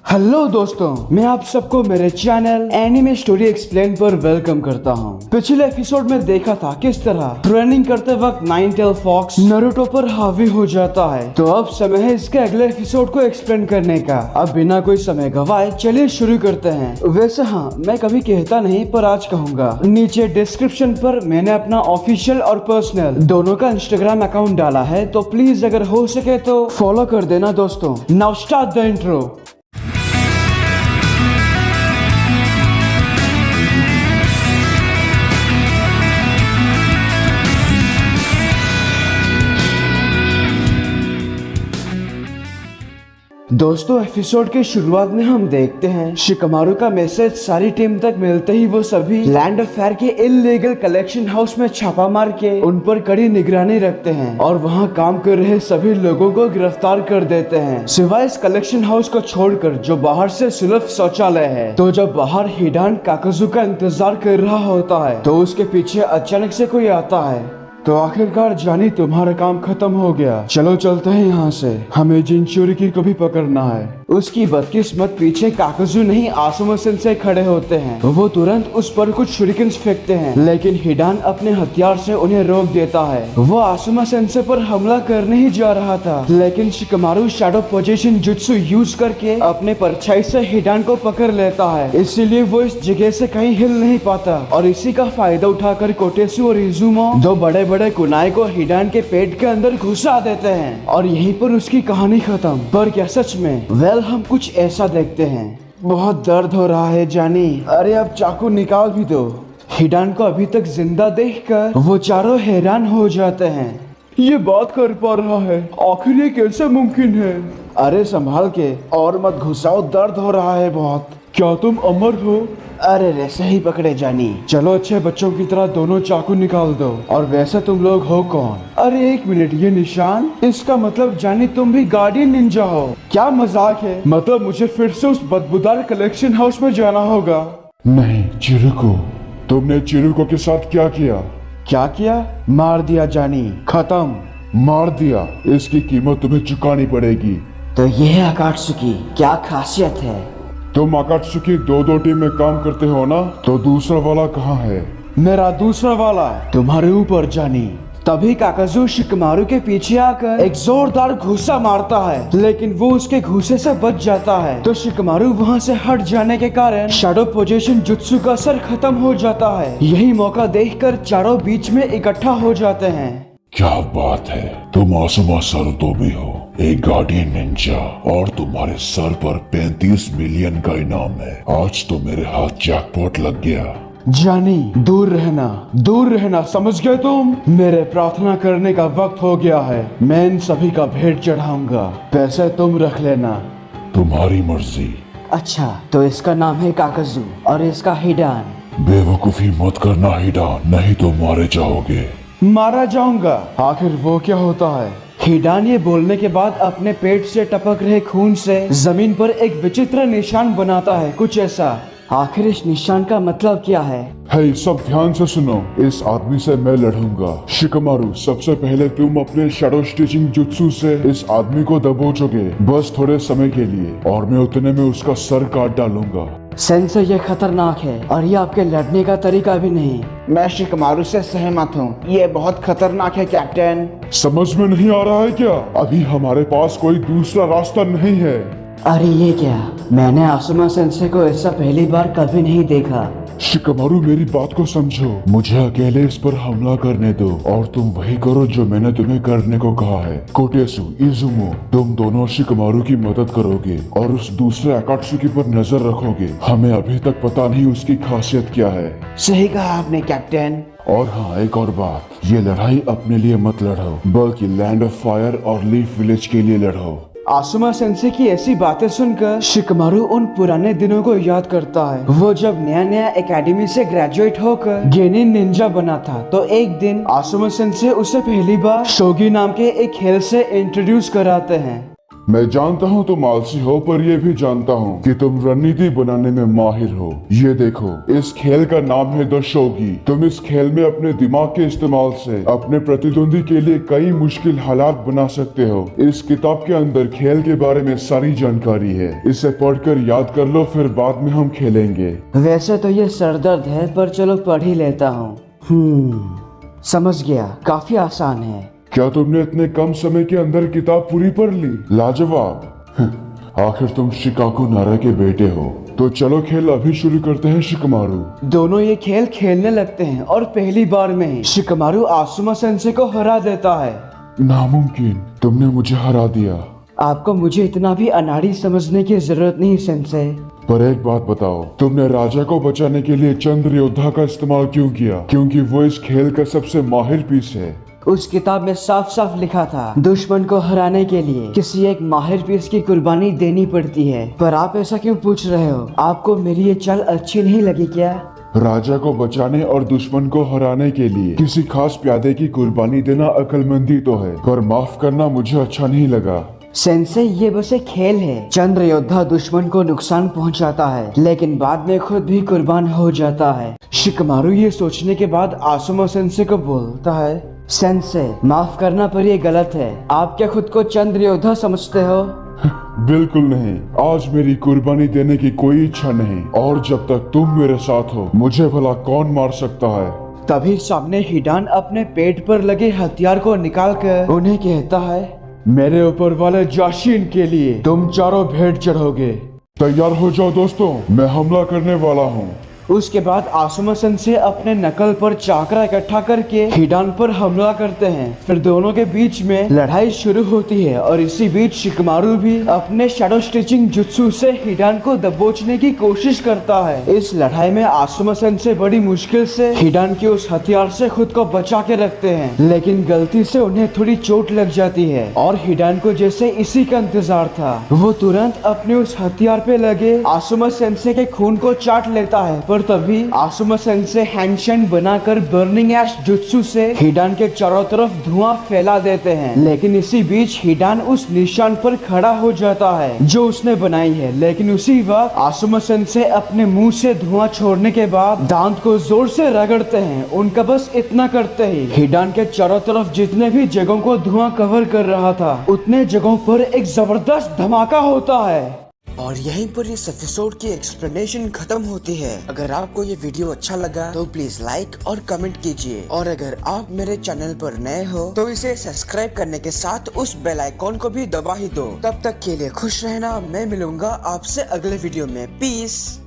Hello दोस्तों, मैं आप सबको मेरे चैनल एनिमे स्टोरी एक्सप्लेन पर वेलकम करता हूँ। पिछले एपिसोड में देखा था किस तरह ट्रेनिंग करते वक्त नाइन टेल फॉक्स नारुतो पर हावी हो जाता है। तो अब समय है इसके अगले एपिसोड को एक्सप्लेन करने का। अब बिना कोई समय गवाए चलिए शुरू करते हैं। वैसे हाँ, मैं कभी कहता नहीं पर आज कहूँगा। नीचे डिस्क्रिप्शन पर मैंने अपना ऑफिशियल और पर्सनल दोनों का इंस्टाग्राम अकाउंट डाला है, तो प्लीज अगर हो सके तो फॉलो कर देना दोस्तों। Now start the intro. दोस्तों, एपिसोड के शुरुआत में हम देखते हैं शिकमारू का मैसेज सारी टीम तक मिलते ही वो सभी लैंड ऑफ फायर के इल्लीगल कलेक्शन हाउस में छापा मार के उन पर कड़ी निगरानी रखते हैं और वहां काम कर रहे सभी लोगों को गिरफ्तार कर देते हैं, सिवाय इस कलेक्शन हाउस को छोड़कर जो बाहर से सुलभ शौचालय है। तो जब बाहर हिडान काकाजू का इंतजार कर रहा होता है तो उसके पीछे अचानक से कोई आता है। तो आखिरकार जानी, तुम्हारा काम खत्म हो गया, चलो चलते हैं यहाँ से, हमें जिनचुरिकी को भी पकड़ना है। उसकी बदकिस्मत पीछे काकाजू नहीं आसुमा सेंसेई खड़े होते हैं। वो तुरंत उस पर कुछ शुरिकेन्स फेंकते हैं, लेकिन हिडान अपने हथियार से उन्हें रोक देता है। वो आसुमा सेंसेई पर हमला करने ही जा रहा था, लेकिन Shikamaru shadow position jutsu use करके अपने परछाई से हिडान को पकड़ लेता है। इसीलिए वो इस जगह से कहीं हिल नहीं पाता और इसी का फायदा उठाकर कोटेसु और इजुमो दो बड़े बड़े कुनाई को हिडान के पेट के अंदर घुसा देते हैं और यहीं पर उसकी कहानी खत्म। पर क्या सच में? हम कुछ ऐसा देखते हैं। बहुत दर्द हो रहा है जानी। अरे अब चाकू निकाल भी दो। हिडान को अभी तक जिंदा देखकर वो चारों हैरान हो जाते हैं। ये बात कर पा रहा है, आखिर ये कैसे मुमकिन है? अरे संभाल के और मत घुसाओ, दर्द हो रहा है बहुत। क्या तुम अमर हो? अरे रे, सही पकड़े जानी। चलो अच्छे बच्चों की तरह दोनों चाकू निकाल दो। और वैसे तुम लोग हो कौन? अरे एक मिनट, ये निशान, इसका मतलब जानी तुम भी गार्डियन निंजा हो? क्या मजाक है? मतलब मुझे फिर से उस बदबूदार कलेक्शन हाउस में जाना होगा? नहीं चिरुको, तुमने चिरुको के साथ क्या किया? क्या किया? मार दिया जानी, खत्म। मार दिया? इसकी कीमत तुम्हें चुकानी पड़ेगी। तो ये है अकात्सुकी, क्या खासियत है? तुम अकात्सुकी दो टीम में काम करते हो ना, तो दूसरा वाला कहाँ है? मेरा दूसरा वाला तुम्हारे ऊपर जानी। तभी काकाजू शिकमारू के पीछे आकर एक जोरदार घूसा मारता है, लेकिन वो उसके घूसे से बच जाता है। तो शिकमारू वहाँ से हट जाने के कारण शैडो पोजीशन जुत्सु का असर खत्म हो जाता है। यही मौका देखकर चारों बीच में इकट्ठा हो जाते हैं। क्या बात है, तुम आसुमा सारुतो भी हो, एक गार्डियन निंजा, और तुम्हारे सर पर 35 मिलियन का इनाम है। आज तो मेरे हाथ जैकपॉट लग गया। जानी, दूर रहना, समझ गए तुम? मेरे प्रार्थना करने का वक्त हो गया है। मैं इन सभी का भेंट चढ़ाऊंगा, पैसे तुम रख लेना। तुम्हारी मर्जी। अच्छा, तो इसका नाम है काकाजू और इसका हिडान। बेवकूफी मत करना हिडान, नहीं तो मारे जाओगे। मारा जाऊंगा? आखिर वो क्या होता है? हिडान ये बोलने के बाद अपने पेट से टपक रहे खून से जमीन पर एक विचित्र निशान बनाता है, कुछ ऐसा। आखिर इस निशान का मतलब क्या है? हे, सब ध्यान से सुनो, इस आदमी से मैं लड़ूंगा। शिकमारू, सबसे पहले तुम अपने शैडो स्टिचिंग जुत्सु से इस आदमी को दबोचोगे, बस थोड़े समय के लिए, और मैं उतने में उसका सर काट डालूंगा। सेंसे, ये खतरनाक है और ये आपके लड़ने का तरीका भी नहीं। मैं शिकमारू से सहमत हूँ, ये बहुत खतरनाक है कैप्टन। समझ में नहीं आ रहा है क्या? अभी हमारे पास कोई दूसरा रास्ता नहीं है। अरे ये क्या? मैंने आसुमा सेंसे को ऐसा पहली बार कभी नहीं देखा। शिकमारू, मेरी बात को समझो, मुझे अकेले इस पर हमला करने दो और तुम वही करो जो मैंने तुम्हें करने को कहा है। कोटेसु, इजुमो, तुम दोनों शिकमारू की मदद करोगे और उस दूसरे अकात्सुकी पर नजर रखोगे। हमें अभी तक पता नहीं उसकी खासियत क्या है। सही कहा आपने कैप्टन। और हाँ, एक और बात, ये लड़ाई अपने लिए मत लड़ो, बल्कि लैंड ऑफ फायर और लीफ विलेज के लिए लड़ो। आसुमा सेंसे की ऐसी बातें सुनकर शिकमारू उन पुराने दिनों को याद करता है। वो जब नया एकेडमी से ग्रेजुएट होकर गेनिन निंजा बना था, तो एक दिन आसुमा सेंसे उसे पहली बार शोगी नाम के एक खेल से इंट्रोड्यूस कराते हैं। मैं जानता हूँ तुम आलसी हो, पर यह भी जानता हूँ कि तुम रणनीति बनाने में माहिर हो। ये देखो, इस खेल का नाम है द शोगी। तुम इस खेल में अपने दिमाग के इस्तेमाल से अपने प्रतिद्वंदी के लिए कई मुश्किल हालात बना सकते हो। इस किताब के अंदर खेल के बारे में सारी जानकारी है। इसे पढ़कर याद कर लो, फिर बाद में हम खेलेंगे। वैसे तो ये सरदर्द है, पर चलो पढ़ ही लेता हूँ। समझ गया, काफी आसान है। क्या तुमने इतने कम समय के अंदर किताब पूरी पढ़ ली? लाजवाब। आखिर तुम शिकागो नारा के बेटे हो। तो चलो खेल अभी शुरू करते हैं शिकमारू। दोनों ये खेल खेलने लगते हैं और पहली बार में ही शिकमारू आसुमा सेंसे को हरा देता है। नामुमकिन, तुमने मुझे हरा दिया। आपको मुझे इतना भी अनाड़ी समझने की जरूरत नहीं सेंसे। पर एक बात बताओ, तुमने राजा को बचाने के लिए चंद्र योद्धा का इस्तेमाल क्यों किया? क्योंकि वो इस खेल का सबसे माहिर पीस है। उस किताब में साफ साफ लिखा था, दुश्मन को हराने के लिए किसी एक माहिर पीस की कुर्बानी देनी पड़ती है। पर आप ऐसा क्यों पूछ रहे हो? आपको मेरी ये चाल अच्छी नहीं लगी क्या? राजा को बचाने और दुश्मन को हराने के लिए किसी खास प्यादे की कुर्बानी देना अक्लमंदी तो है, पर माफ करना मुझे अच्छा नहीं लगा। सेंसे, ये बस एक खेल है। चंद्र योद्धा दुश्मन को नुकसान पहुंचाता है, लेकिन बाद में खुद भी कुर्बान हो जाता है। शिकमारू ये सोचने के बाद आसुमा सेंसे को बोलता है, सेंसे, माफ करना पर ये गलत है। आप क्या खुद को चंद्र योद्धा समझते हो? बिल्कुल नहीं। आज मेरी कुर्बानी देने की कोई इच्छा नहीं, और जब तक तुम मेरे साथ हो, मुझे भला कौन मार सकता है? तभी सामने हिडान अपने पेट पर लगे हथियार को निकालकर उन्हें कहता है, मेरे ऊपर वाले जाशीन के लिए तुम चारों भेंट चढ़ोगे। तैयार हो जाओ दोस्तों, मैं हमला करने वाला हूँ। उसके बाद आसुमा सेंसे अपने नकल पर चाकरा इकट्ठा करके हिडान पर हमला करते हैं। फिर दोनों के बीच में लड़ाई शुरू होती है और इसी बीच शिकमारू भी अपने शैडो स्टिचिंग जुत्सु से हिडान को दबोचने की कोशिश करता है। इस लड़ाई में आसुमा सेंसे बड़ी मुश्किल से हिडान के उस हथियार से खुद को बचा के रखते हैं, लेकिन गलती से उन्हें थोड़ी चोट लग जाती है और हिडान को जैसे इसी का इंतजार था, वो तुरंत अपने उस हथियार पे लगे आसुमा सेंसे के खून को चाट लेता है। पर तभी आसुमा सेंसे हैंडशन बनाकर बर्निंग एश जुत्सु से हिडान के चारों तरफ धुआं फैला देते हैं। लेकिन इसी बीच हिडान उस निशान पर खड़ा हो जाता है जो उसने बनाई है, लेकिन उसी वक्त आसुमा सेंसे अपने मुंह से धुआं छोड़ने के बाद दांत को जोर से रगड़ते हैं। उनका बस इतना करते ही हिडान के चारों तरफ जितने भी जगहों को धुआं कवर कर रहा था, उतने जगहों पर एक जबरदस्त धमाका होता है। और यहीं पर इस एपिसोड की एक्सप्लेनेशन खत्म होती है। अगर आपको ये वीडियो अच्छा लगा तो प्लीज लाइक और कमेंट कीजिए, और अगर आप मेरे चैनल पर नए हो तो इसे सब्सक्राइब करने के साथ उस बेल आइकॉन को भी दबा ही दो। तब तक के लिए खुश रहना। मैं मिलूंगा आपसे अगले वीडियो में। पीस।